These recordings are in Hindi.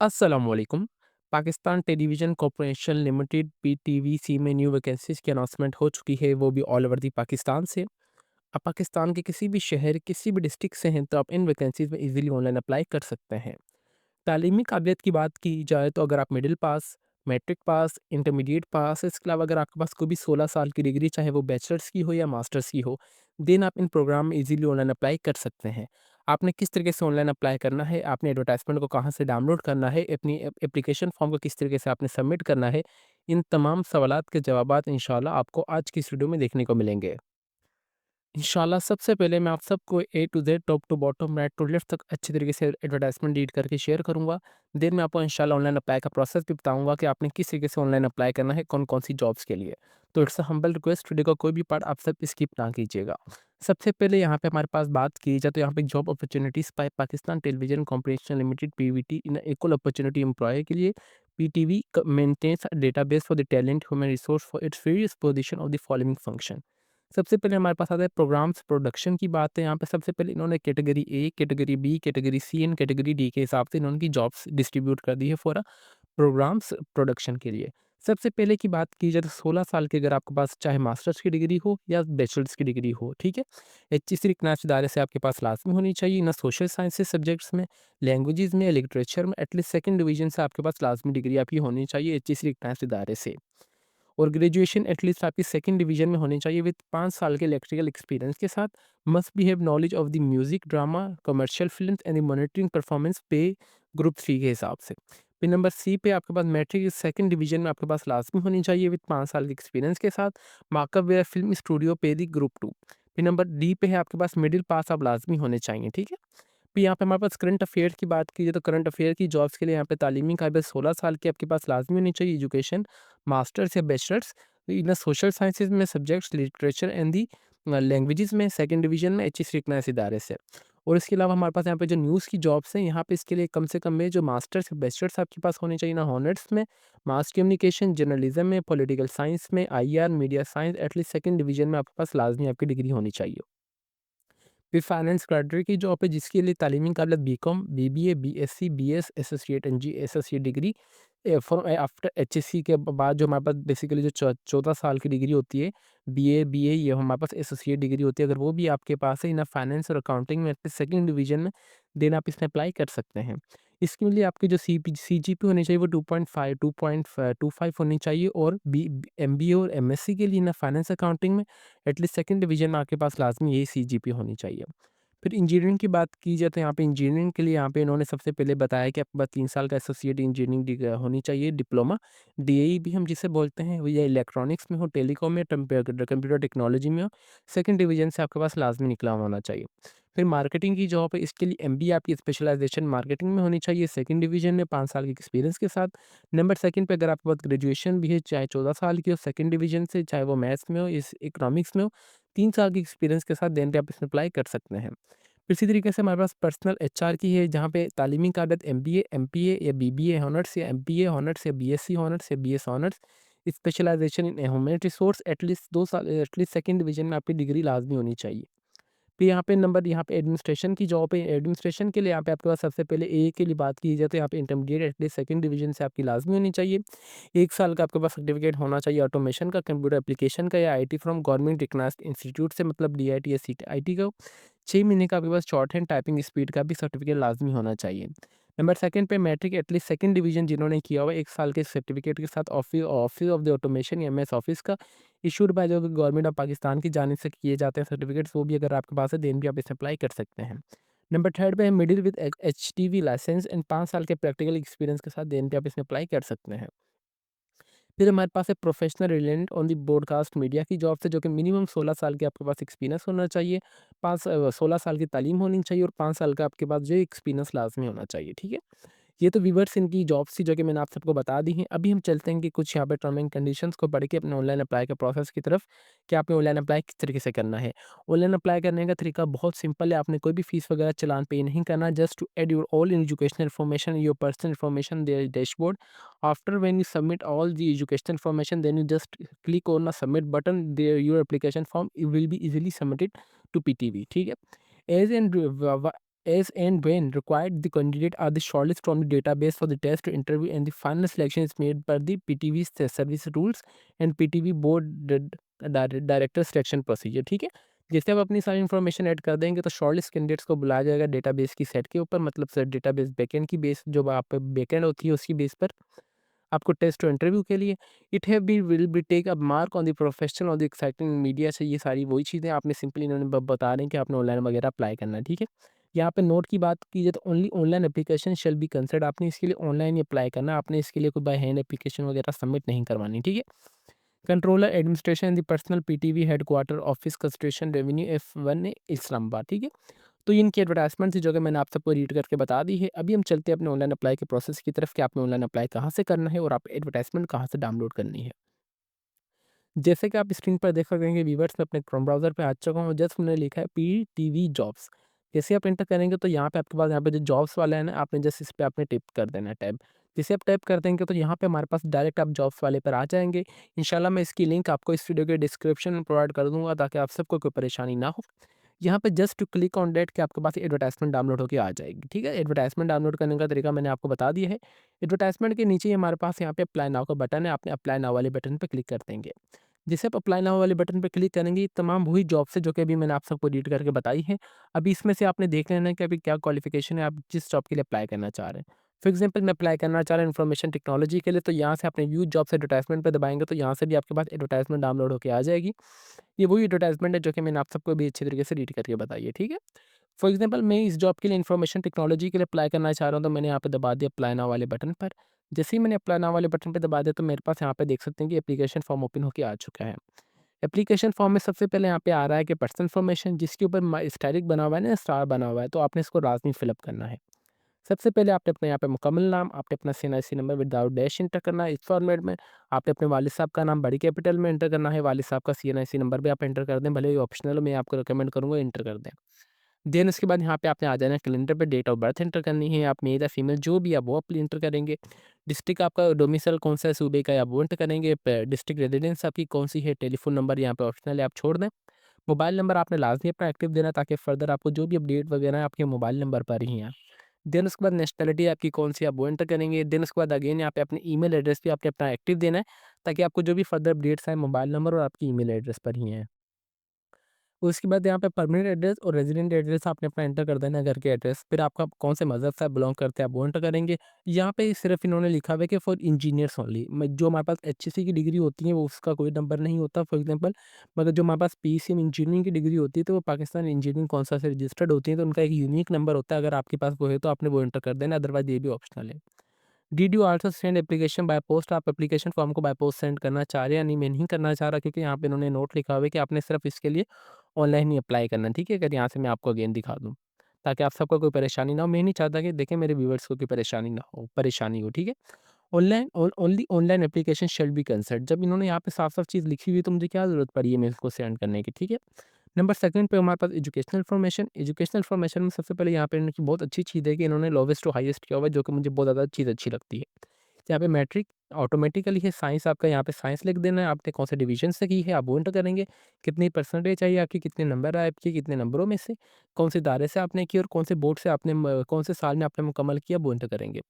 अस्सलामुअलैकुम। पाकिस्तान टेलीविज़न कॉर्पोरेशन लिमिटेड पीटीवीसी में न्यू वैकेंसीज़ की अनाउंसमेंट हो चुकी है, वो भी ऑल ओवर दी पाकिस्तान से। आप पाकिस्तान के किसी भी शहर, किसी भी डिस्ट्रिक्ट से हैं, तो आप इन वैकेंसीज़ में ईज़िली ऑनलाइन अप्लाई कर सकते हैं। तालीमी काबिलियत की बात की जाए तो अगर आप middle pass, matric pass, intermediate pass, इसके अलावा अगर आपके पास कोई भी 16 साल की डिग्री, चाहे वो बैचलर्स की हो या मास्टर्स की हो, देन आप इन प्रोग्राम में ईज़िली ऑनलाइन अप्लाई कर सकते हैं। आपने किस तरीके से ऑनलाइन अप्लाई करना है, आपने एडवर्टाइज़मेंट को कहाँ से डाउनलोड करना है, अपनी एप्लीकेशन फॉर्म को किस तरीके से आपने सबमिट करना है, इन तमाम सवालात के जवाबात इंशाल्लाह आपको आज की इस वीडियो में देखने को मिलेंगे। इंशाल्लाह सबसे पहले मैं आप सबको A to Z, top to bottom, right to left तक अच्छी तरीके से एडवर्टाइज़मेंट रीड करके शेयर करूँगा। देन मैं आपको इंशाल्लाह ऑनलाइन अप्लाई का प्रोसेस भी बताऊँगा कि आपने किस तरीके से ऑनलाइन अप्लाई करना है, कौन-कौन सी जॉब्स के लिए। तो it's a humble request, video का कोई भी पार्ट आप सब स्किप ना कीजिएगा। सबसे पहले यहाँ पे हमारे पास बात की जाए तो यहाँ पे job opportunities by Pakistan television corporation limited PVT in equal opportunity employ के लिए PTV maintains a database for the talent human resource for its various position of the following function. सबसे पहले हमारे पास आता है प्रोग्राम्स प्रोडक्शन की बात है। यहाँ पे सबसे पहले इन्होंने category A, category B, category C and category D के हिसाब से इन्होंने की जॉब्स डिस्ट्रीब्यूट कर दी है फॉर प्रोग्राम्स प्रोडक्शन के लिए। सबसे पहले की बात की जाए तो 16 साल की अगर आपके पास चाहे मास्टर्स की डिग्री हो या बैचलर्स की डिग्री हो, ठीक है? एचईसी रिकग्नाइज्ड इदारे से आपके पास लाज़मी होनी चाहिए ना, सोशल साइंसेस सब्जेक्ट्स में, लैंग्वेजेस में, लिटरेचर में एटलीस्ट सेकंड डिवीज़न से आपके पास लाज़मी डिग्री आपकी होनी चाहिए एचईसी रिकग्नाइज्ड इदारे से। और ग्रेजुएशन एटलीस्ट आपकी सेकंड डिवीजन में होनी चाहिए विद 5 साल के इलेक्ट्रिकल एक्सपीरियंस के साथ। Must be have knowledge of the music, drama, commercial films and the monitoring performance पे ग्रुप 3 के हिसाब से। फिर नंबर सी पे आपके पास मैट्रिक सेकंड डिवीजन में आपके पास लाज़मी होनी चाहिए विद 5 साल के एक्सपीरियंस के साथ। मार्कअप वेयर फिल्म स्टूडियो पे दी ग्रुप 2। फिर नंबर डी पे है आपके पास मिडिल पास आप लाज़मी होने चाहिए, ठीक है? फिर यहाँ पे हमारे पास करंट अफ़ेयर्स की बात की जाए तो करंट अफ़ेयर की जॉब्स के लिए यहाँ पे तालीमी काबिलियत 16 साल की आपके पास लाज़मी होनी चाहिए एजुकेशन, मास्टर्स या बैचलर्स इन सोशल साइंसेज़ में subjects literature and the languages में सेकंड डिवीज़न में एचईसी रिकग्नाइज्ड इदारे से। और इसके अलावा हमारे पास यहाँ पे जो न्यूज़ की जॉब्स हैं, यहाँ पे इसके लिए कम से कम में जो मास्टर्स या बैचलर्स आपके पास होने चाहिए ना, हॉनर्स में, मास कम्युनिकेशन, जर्नलिज़्म में, पॉलिटिकल साइंस में, IR, media science at least second division में आपके पास लाज़मी आपकी डिग्री होनी चाहिए। फिर फाइनेंस कैडर की जॉब है जिसके लिए तालीमी काबिलियत BCom, BBA, BSc, BS, associate and associate degree from after HSC के बाद जो हमारे पास बेसिकली जो 14 साल की डिग्री होती है, बीए ये हमारे पास एसोसिएट डिग्री होती है। अगर वो भी आपके पास है इन फाइनेंस और अकाउंटिंग में सेकंड डिवीजन में, देन आप इसमें अप्लाई कर सकते हैं। इसके लिए आपकी जो सीजीपी होनी चाहिए वो 2.5 2.25 होनी चाहिए। और बी एमबीए और एमएससी के लिए ना फाइनेंस अकाउंटिंग में एटलीस्ट सेकंड डिवीजन में आपके पास लाज़मी यही सीजीपी होनी चाहिए। फिर इंजीनियरिंग की बात की जाए तो यहाँ पे इंजीनियरिंग के लिए यहाँ पे इन्होंने सबसे पहले बताया कि आपके पास 3 साल का एसोसिएट इंजीनियरिंग होनी चाहिए डिप्लोमा। डीएई भी हम जिसे बोलते हैं, वो या इलेक्ट्रॉनिक्स में हो, टेलीकॉम में, कंप्यूटर टेक्नोलॉजी में हो, सेकंड डिवीजन से आपके पास लाज़मी निकला होना चाहिए। फिर मार्केटिंग की जॉब है, इसके लिए एमबीए आपकी स्पेशलाइजेशन मार्केटिंग में होनी चाहिए सेकंड डिवीजन में 5 साल के एक्सपीरियंस के साथ। नंबर सेकंड पे अगर आपके पास ग्रेजुएशन भी है, चाहे 14 साल की हो सेकंड डिवीजन से, चाहे वो मैथ्स में हो, इस इकोनॉमिक्स में हो, 3 साल की एक्सपीरियंस के साथ देन पे आप इसमें अप्लाई कर सकते हैं। फिर इसी तरीके से हमारे पास पर्सनल एचआर की है जहाँ पे तालीमी काबिलियत एमबीए, एमपीए या बीबीए हॉनर्स या एमपीए हॉनर्स या बीएससी हॉनर्स या BS honours, specialisation in human resource at least 2 साल एटलीस्ट सेकंड डिवीजन में आपकी डिग्री लाज़मी होनी चाहिए। फिर यहाँ पे नंबर यहाँ पे एडमिनिस्ट्रेशन की जॉब है। एडमिनिस्ट्रेशन के लिए यहाँ पे आपके पास सबसे पहले ए के लिए बात की जाए तो यहाँ पे इंटरमीडिएट एटलीस्ट सेकंड डिवीजन से आपकी लाज़मी होनी चाहिए। 1 साल का आपके पास सर्टिफिकेट होना चाहिए ऑटोमेशन का, कंप्यूटर एप्लीकेशन का या IT from government recognised institute से, मतलब डीआईटी या सीआईटी का। 6 महीने का आपके पास शॉर्ट हैंड टाइपिंग स्पीड का भी सर्टिफिकेट लाज़मी होना चाहिए। नंबर सेकंड पे मैट्रिक एटलीस्ट सेकंड डिवीजन जिन्होंने किया हुआ है 1 साल के सर्टिफिकेट के साथ office office of the automation या एमएस ऑफिस का, इशूड बाय जो गवर्नमेंट ऑफ पाकिस्तान की जानिब से किए जाते हैं सर्टिफिकेट्स, वो भी अगर आपके पास है देन भी आप इसे अप्लाई कर सकते हैं। नंबर थर्ड पे है middle with HTV licence and 5 साल के प्रैक्टिकल एक्सपीरियंस के साथ देन पे आप इसमें अप्लाई कर सकते हैं। फिर हमारे पास है professional related on the broadcast media की जॉब से, जो कि मिनिमम 16 साल के आपके पास एक्सपीरियंस होना चाहिए, 16 साल की तालीम होनी चाहिए और 5 साल का आपके पास जो एक्सपीरियंस लाजमी होना चाहिए, ठीक है? ये तो व्यूअर्स इनकी जॉब्स थी जो कि मैंने आप सबको बता दी हैं। अभी हम चलते हैं कि कुछ यहाँ पे टर्म एंड कंडीशंस को पढ़ के अपने ऑनलाइन अप्लाई के प्रोसेस की तरफ, कि आपने ऑनलाइन अप्लाई किस तरीके से करना है। ऑनलाइन अप्लाई करने का तरीका बहुत सिंपल है, आपने कोई भी फीस वगैरह चालान पे नहीं करना, just to add your all in educational information, your personal information there dashboard. After when you submit all the educational information then you just click on the submit button, there your application form will be easily submitted to PTV, ठीक है? As and as and when required, the candidate are the shortlist from the database for the test interview, and the final selection is made per the PTV service rules and PTV board director selection procedure. ठीक है? जैसे आप अपनी सारी इन्फॉर्मेशन ऐड कर देंगे तो शॉर्टलिस्ट कैंडिडेट्स को बुलाया जाएगा डेटाबेस की सेट के ऊपर, मतलब सर डेटाबेस बैकएंड की बेस जो आप बैकएंड होती है उसकी बेस पर आपको टेस्ट और इंटरव्यू के लिए। It have be will be take a mark on the professional और द एक्साइटिंग मीडिया से, ये सारी वही चीज़ें आपने सिंपली इन्होंने बता रहे हैं कि आपने ऑनलाइन वगैरह अप्लाई करना है। ठीक है? यहाँ पे नोट की बात की जाए तो only online application shall be considered, आपने इसके लिए ऑनलाइन ही अप्लाई करना है, आपने इसके लिए कोई बाय हैंड एप्लीकेशन वगैरह सबमिट नहीं करवानी। ठीक है? Controller administration the personal PTV headquarter office construction revenue F1 Islamabad. ठीक है? तो ये इनकी एडवर्टाइजमेंट थी जो कि मैंने आप सबको रीड करके बता दी है। अभी हम चलते हैं अपने ऑनलाइन अप्लाई के प्रोसेस की तरफ कि आपने ऑनलाइन अप्लाई कहाँ से करना है और आप एडवर्टाइजमेंट कहाँ से डाउनलोड करनी है। जैसे कि आप स्क्रीन पर देख सकते हैं कि व्यूअर्स मैं अपने क्रोम ब्राउज़र पे आ चुका हूँ, जस्ट मैंने लिखा है पीटीवी जॉब्स। जैसे आप एंटर करेंगे तो यहाँ पे आपके पास यहाँ पे जो जॉब्स वाला है ना, आपने जस्ट इस पे आपने टिप कर देना है टैब। जैसे आप टैप कर देंगे तो यहाँ पे हमारे पास डायरेक्ट आप जॉब्स वाले पर आ जाएँगे। इंशाल्लाह मैं इसकी लिंक आपको इस वीडियो के डिस्क्रिप्शन में प्रोवाइड कर दूँगा ताकि आप सबको कोई परेशानी ना हो। यहाँ पे just to click on that कि आपके पास एडवर्टाइजमेंट डाउनलोड होके आ जाएगी। ठीक है? एडवर्टाइजमेंट डाउनलोड करने का तरीका मैंने आपको बता दिया है। एडवर्टाइजमेंट के नीचे ही हमारे पास यहाँ पे अप्लाई नाउ का बटन है, आपने अप्लाई नाउ वाले बटन पे क्लिक कर देंगे। जैसे आप अप्लाई नाउ वाले बटन पे क्लिक करेंगे, ये तमाम वही जॉब्स है जो कि अभी मैंने आप सबको रीड करके बताई है। अभी इसमें से आपने देख लेना है कि अभी क्या क्वालिफ़िकेशन है, आप जिस जॉब के लिए अप्लाई करना चाह रहे हैं। फॉर एग्ज़ाम्पल मैं अप्लाई करना चाह रहा हूँ इन्फॉर्मेशन टेक्नोलॉजी के लिए, तो यहाँ से आपने व्यू जॉब्स एडवर्टाइजमेंट पे दबाएँगे तो यहाँ से भी आपके पास एडवर्टाइजमेंट डाउनलोड होके आ जाएगी। ये वही एडवर्टाइजमेंट है जो कि मैंने आप सबको भी अच्छे तरीके से रीड करके बताई है, ठीक है? फॉर एग्ज़ाम्पल मैं इस जॉब के लिए इन्फॉर्मेशन टेक्नोलॉजी के लिए अप्लाई करना चाह रहा हूँ, तो मैंने यहाँ पे दबा दिया अप्लाई नाउ वाले बटन पर। जैसे ही मैंने अप्लाई नाउ वाले बटन पे दबा दिया तो मेरे पास यहाँ पे देख सकते हैं कि एप्लीकेशन फॉर्म ओपन होके आ चुका है। एप्लीकेशन फॉर्म में सबसे पहले यहाँ पे आ रहा है कि पर्सनल इन्फॉर्मेशन, जिसके ऊपर स्टाइलिक बना हुआ है ना, स्टार बना हुआ है, तो आपने इसको लाज़मी फिलअप करना है। सबसे पहले आपने अपने यहाँ पे मुकम्मल नाम, आपने अपना CNIC number without dash enter करना है इस फॉर्मेट में। आपने अपने वालिद साहब का नाम बड़ी कैपिटल में एंटर करना है, वालिद साहब का सीएनआईसी नंबर भी आप एंटर कर दें, भले ही ऑप्शनल हो, मैं आपको रिकमेंड करूँगा एंटर कर दें। देन उसके बाद यहाँ पे आपने आ जाना है कैलेंडर पे, डेट ऑफ बर्थ एंटर करनी है, आप मेल या फीमेल जो भी है वो आप एंटर करेंगे। डिस्ट्रिक्ट आपका डोमिसाइल कौन सा है सूबे का, आप वो एंटर करेंगे। डिस्ट्रिक्ट रेजिडेंस आपकी कौन सी है, टेलीफोन नंबर यहाँ पे ऑप्शनल है, आप छोड़ दें। मोबाइल नंबर आपने लाजमी अपना एक्टिव देना ताकि फर्दर आपको जो भी अपडेट वगैरह है आपके मोबाइल नंबर पर ही है। देन उसके बाद नेशनैलिटी आपकी कौन सी, आप वो एंटर करेंगे। देन उसके बाद अगेन यहाँ पे अपने ईमेल एड्रेस भी आपने अपना एक्टिव देना है ताकि आपको जो भी फर्दर अपडेट्स आए मोबाइल नंबर और आपकी ईमेल एड्रेस पर ही हैं। उसके बाद यहाँ पे परमानेंट एड्रेस और रेजिडेंट एड्रेस आपने अपना एंटर कर देना है, घर के एड्रेस। फिर आपका कौन से मज़हब से आप बिलॉन्ग करते हैं, आप वो एंटर करेंगे। यहाँ पे सिर्फ इन्होंने लिखा हुआ है कि फॉर इंजीनियर्स ओनली, जो हमारे पास एचईसी की डिग्री होती है वो उसका कोई नंबर नहीं होता फॉर एग्जांपल। मगर जो हमारे पास पीसीएम इंजीनियरिंग की डिग्री होती है तो वो पाकिस्तान इंजीनियरिंग कौंसिल से रजिस्टर्ड होती है, तो उनका एक यूनिक नंबर होता है। अगर आपके पास वो है तो आपने वो एंटर कर देना, अदरवाइज ये भी ऑप्शनल है। Did you also send application by post, आप एप्लीकेशन फॉर्म को बाय पोस्ट सेंड करना चाह रहे हैं या नहीं, मैं नहीं करना चाह रहा क्योंकि यहाँ पे इन्होंने नोट लिखा हुआ है कि आपने सिर्फ इसके लिए ऑनलाइन ही अप्लाई करना है, ठीक है? अगर यहाँ से मैं आपको अगेन दिखा दूँ, ताकि आप सबको कोई परेशानी ना हो। मैं नहीं चाहता कि देखें मेरे व्यूअर्स को कोई परेशानी हो, ठीक है? Online only online application shall be considered, जब इन्होंने यहाँ पे साफ-साफ चीज़ लिखी हुई है तो मुझे क्या ज़रूरत पड़ी है मेल को सेंड करने की, ठीक है? नंबर सेकंड पे हमारे पास एजुकेशनल इन्फॉर्मेशन में सबसे पहले यहाँ पे इनकी बहुत अच्छी चीज़ है कि इन्होंने लोवेस्ट टू हाईएस्ट किया हुआ है, जो कि मुझे बहुत ज़्यादा चीज़ अच्छी लगती है। यहाँ पे मैट्रिक ऑटोमेटिकली है, साइंस आपका यहाँ पे साइंस लिख देना है, आपने कौन से डिवीज़न से की है आप वो एंटर करेंगे, कितनी परसेंटेज आई आपकी, कितने नंबर आए आपके, कितने नंबरों में से, कौन से इदारे से आपने की और कौन से बोर्ड से आपने कौन से साल में आपने मुकम्मल किया वो एंटर करेंगे।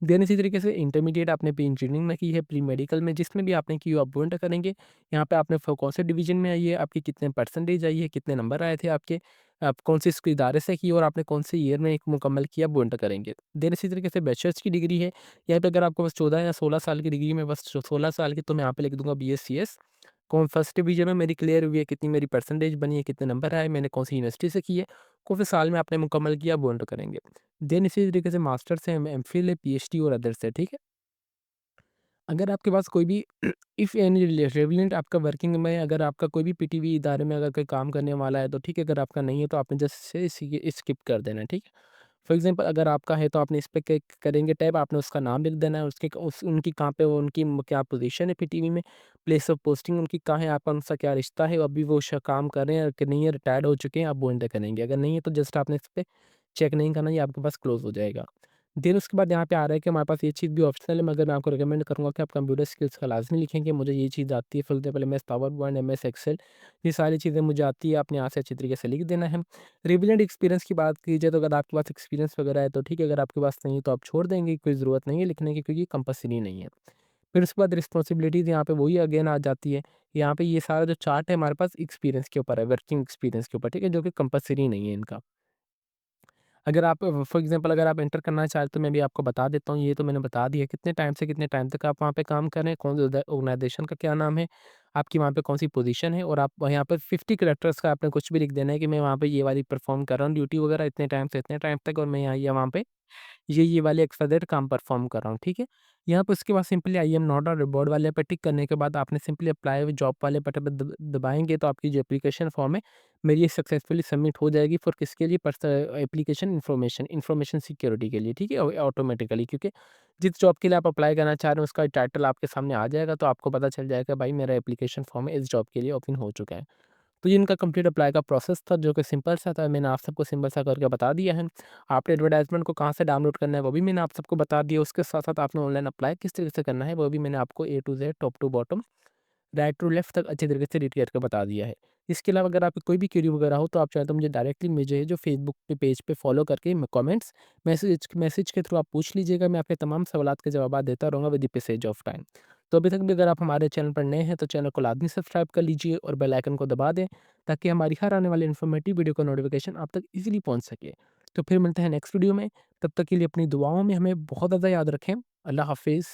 देन इसी तरीके से इंटरमीडिएट आपने प्री इंजीनियरिंग में की है, प्री मेडिकल में जिसमें भी आपने की हो आप वो एंटर करेंगे। यहाँ पे आपने कौन से डिवीज़न में आई है, आपकी कितने परसेंटेज आई है, कितने नंबर आए थे आपके, आप कौन से इदारे से की और आपने कौन से ईयर में एक मुकम्मल किया वो एंटर करेंगे। देन इसी तरीके से बैचलर्स की डिग्री है, यहाँ पे अगर आपको बस 14 या 16 साल की डिग्री में बस 16 साल की, तो मैं यहाँ पे लिख दूँगा बीएससीएस। कौन फर्स्ट डिवीज़न में मेरी क्लियर हुई है, कितनी मेरी परसेंटेज बनी है, कितने नंबर आए, मैंने कौन सी यूनिवर्सिटी से की है, कौन से साल में आपने मुकम्मल किया वो एंटर करेंगे। देन इसी तरीके से मास्टर्स है, एमफिल है, पीएचडी और अदर्स है, ठीक है? अगर आपके पास कोई भी इफ़ एनी रेवलेंट आपका वर्किंग में, अगर आपका कोई भी पीटीवी इदारे में अगर कोई काम करने वाला है तो ठीक है, अगर आपका नहीं है तो आपने जस्ट से स्किप कर देना है, ठीक है? फॉर एग्ज़ाम्पल अगर आपका है तो आपने इस पे क्लिक करेंगे टैब, आपने उसका नाम लिख देना है, उसके उस उनकी कहाँ पे वो उनकी क्या पोज़ीशन है पीटीवी में, प्लेस ऑफ पोस्टिंग उनकी कहाँ है, आपका उनसे क्या रिश्ता है, अभी वो काम कर रहे हैं कि नहीं है, रिटायर्ड हो चुके हैं, आप वो एंटर करेंगे। अगर नहीं है तो जस्ट आपने इस पे चेक नहीं करना, ये आपके पास क्लोज़ हो जाएगा। देन उसके बाद यहाँ पे आ रहा है कि हमारे पास ये चीज़ भी ऑप्शनल है, मगर मैं आपको रिकमेंड करूँगा कि आप कंप्यूटर स्किल्स का लाज़मी लिखें कि मुझे ये चीज़ आती है। For example MS PowerPoint, MS Excel, ये सारी चीज़ें मुझे आती है, आपने यहाँ से अच्छी तरीके से लिख देना है। रिलेवेंट एक्सपीरियंस की बात की जाए तो अगर आपके पास एक्सपीरियंस वगैरह है तो ठीक है, अगर आपके पास नहीं है तो आप छोड़ देंगे, कोई ज़रूरत नहीं है लिखने की, क्योंकि कंपल्सरी नहीं है। फिर उसके बाद रिस्पॉन्सिबिलिटीज़ यहाँ पे वही अगेन आ जाती है। यहाँ पे ये सारा जो चार्ट है हमारे पास एक्सपीरियंस के ऊपर है, वर्किंग एक्सपीरियंस के ऊपर, ठीक है? जो कि कंपल्सरी नहीं है इनका। अगर आप फॉर एग्ज़ाम्पल अगर आप एंटर करना चाहें तो मैं भी आपको बता देता हूँ, ये तो मैंने बता दिया कितने टाइम से कितने टाइम तक आप वहाँ पे काम कर रहे हैं, कौन से ऑर्गनाइज़ेशन का क्या नाम है, आपकी वहाँ पे कौन-सी पोज़ीशन है, और आप यहाँ पर 50 कैरेक्टर्स का आपने कुछ भी लिख देना है कि मैं वहाँ पे ये वाली परफ़ॉर्म कर रहा हूँ ड्यूटी वगैरह इतने टाइम से इतने टाइम तक, और मैं यहाँ या वहाँ पे ये वाले एक्सवाइज़ेड काम परफ़ॉर्म कर रहा हूँ, ठीक है? यहाँ पे उसके बाद simply I am not a robot वाले पे टिक करने के बाद आपने सिंपली अप्लाई विद जॉब वाले बटन पे दबाएँगे तो आपकी जो एप्लीकेशन फ़ॉर्म है, मेरी ये सक्सेसफुली सबमिट हो जाएगी फॉर किसके लिए? एप्लीकेशन इन्फॉर्मेशन सिक्योरिटी के लिए, ठीक है? ऑटोमेटिकली, क्योंकि जिस जॉब के लिए आप अप्लाई करना चाह रहे हैं उसका टाइटल आपके सामने आ जाएगा, तो आपको पता चल जाएगा भाई मेरा एप्लीकेशन फ़ॉर्म है इस जॉब के लिए ओपन हो चुका है। तो ये इनका कंप्लीट अप्लाई का प्रोसेस था जो कि सिंपल सा था, मैंने आप सबको सिंपल सा करके बता दिया है। आपने एडवर्टाइज़मेंट को कहाँ से डाउनलोड करना है वो भी मैंने आप सबको बता दिया, उसके साथ-साथ आपने ऑनलाइन अप्लाई किस तरीके से करना है वो भी मैंने आपको A to Z, top to bottom, right to left तक अच्छे तरीके से रीड करके बता दिया है। इसके अलावा अगर आपकी कोई भी क्वेरी वगैरह हो तो आप चाहें तो मुझे डायरेक्टली मुझे जो फेसबुक के पेज पे फॉलो करके कमेंट्स मैसेज मैसेज के थ्रू आप पूछ लीजिएगा, मैं आपके तमाम सवालात के जवाब देता रहूँगा with the passage of time. तो अभी तक भी अगर आप हमारे चैनल पर नए हैं तो चैनल को लाज़मी सब्सक्राइब कर लीजिए और बेल आइकन को दबा दें, ताकि हमारी हर आने वाली इन्फॉर्मेटिव वीडियो का नोटिफिकेशन आप तक ईज़िली पहुँच सके। तो फिर मिलते हैं नेक्स्ट वीडियो में, तब तक के लिए अपनी दुआओं में हमें बहुत ज़्यादा याद रखें। अल्लाह हाफ़िज़।